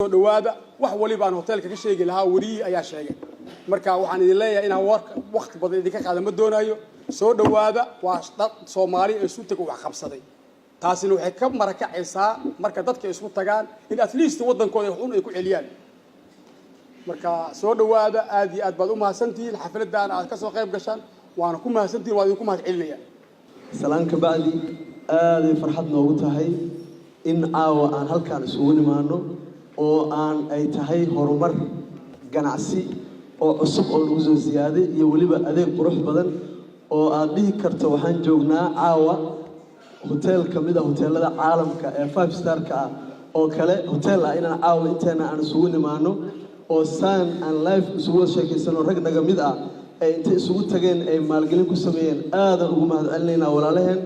دوادا wax waliba aan hotelka ka sheegi lahaa wariyi ayaa sheegay marka waxaan idin leeyahay inaan waqti badan idinka qaado ma doonayo soo dhawaada waa dad Soomaali ee isu tago wax qabsaday taasina waxay ka marakacaysaa marka dadka isku tagaan in at least wadankooda xun ay ku celiyaan marka soo dhawaada aad iyo aad baad u mahadsantihiin xafladan aad ka soo qayb gashaan waana ku mahadsantihiin waa idinku mahad celinaya salaanka bacdi aad ay farxad noogu tahay in caawa aan halkaan isugu nimaano oo aan ay tahay horumar ganacsi oo cusub oo lagu soo ziyaaday iyo waliba adeeg qurux badan oo aad dhihi karto waxaan joognaa caawa hotel kamid ah hoteelada caalamka ee 5 star-ka ah oo kale hotel ah inaan caawa inteena aan isugu nimaano oo saan aan live isugu sheekaysano rag naga mid ah ay inta isugu tageen ay maalgelin ku sameeyeen aad aan ugu mahad celinaynaa walaalaheen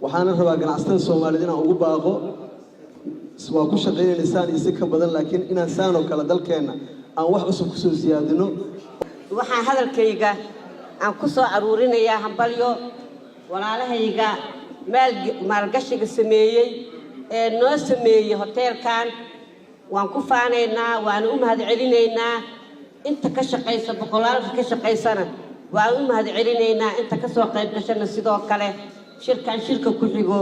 waxaan rabaa ganacsatada Soomaaliyeed inaan ugu baaqo waa ku shaqeynaysan iyo si ka badan laakiin inaan saan oo kala dalkeena aan wax cusub ku soo siyaadino waxaan hadalkayga aan ku soo aruurinayaa hambalyo walaalahayga maalgashiga sameeyay ee noo sameeyay hotelkan waan ku faanaynaa waan u mahad celinaynaa inta ka shaqeysa boqolaalka ka shaqeysana waan u mahad celinaynaa inta ka soo qayb gashana sidoo kale shirkan shirka ku xigo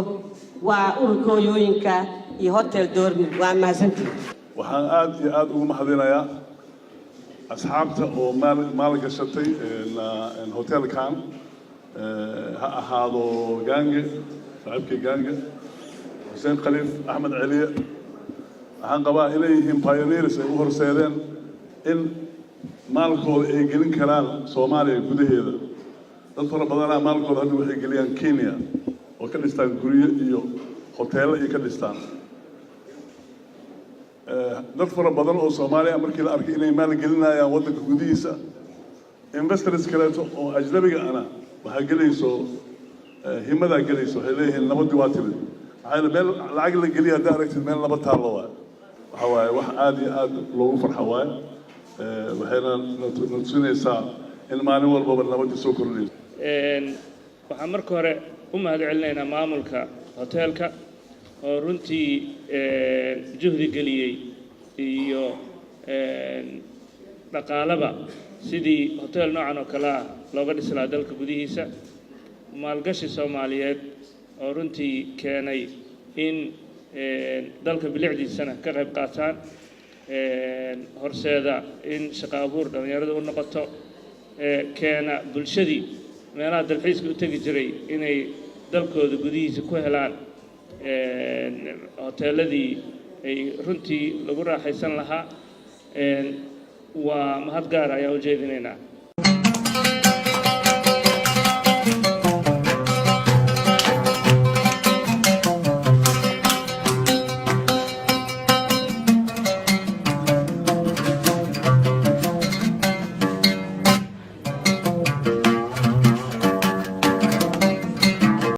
waa ururkooyooyinka iyo hotel doormi waa mahadsantihiin waxaan aad iyo aad ugu mahadinayaa asxaabta oo maal gashatay hotelkan ha ahaado gaange saaxiibkii gaange Hussein Khaliif Ahmed Caliye waxaan qabaa inay yihiin pioneers ay u horseedeen in maalkooda ay gelin karaan Soomaaliya gudaheeda dad fara badan maalkooda hadda waxay geliyaan Kenya oo ka dhistaan guryo iyo hoteelo ay ka dhistaan dad fara badan oo Soomaaliya markii la arkay inay maal gelinayaan wadanka gudihiisa investors kale oo ajnabiga ana waxa gelayso himada gelayso waxay leeyihiin nabad waa timid waxay meel lacag la geliya direct meel nabad taalo waxa waaye wax aad iyo aad loogu farxo waaye waxayna natusinaysaa in maalin walba nabad soo kordhinayso waxaan marka hore u mahad celinaynaa maamulka hotelka oo runtii juhdi geliyay iyo dhaqaalaba sidii hotel noocan oo kale ah looga dhisi lahaa dalka gudihiisa maalgashi Soomaaliyeed oo runtii keenay in dalka bilicdiisana ka qayb qaataan horseeda in shaqo abuur dhalinyarada u noqoto keena bulshadii meelaha dalxiiska u tagi jiray inay dalkooda gudihiisa ku helaan hoteeladii ay runtii lagu raaxaysan lahaa waa mahad gaar ayaa u jeedinaynaa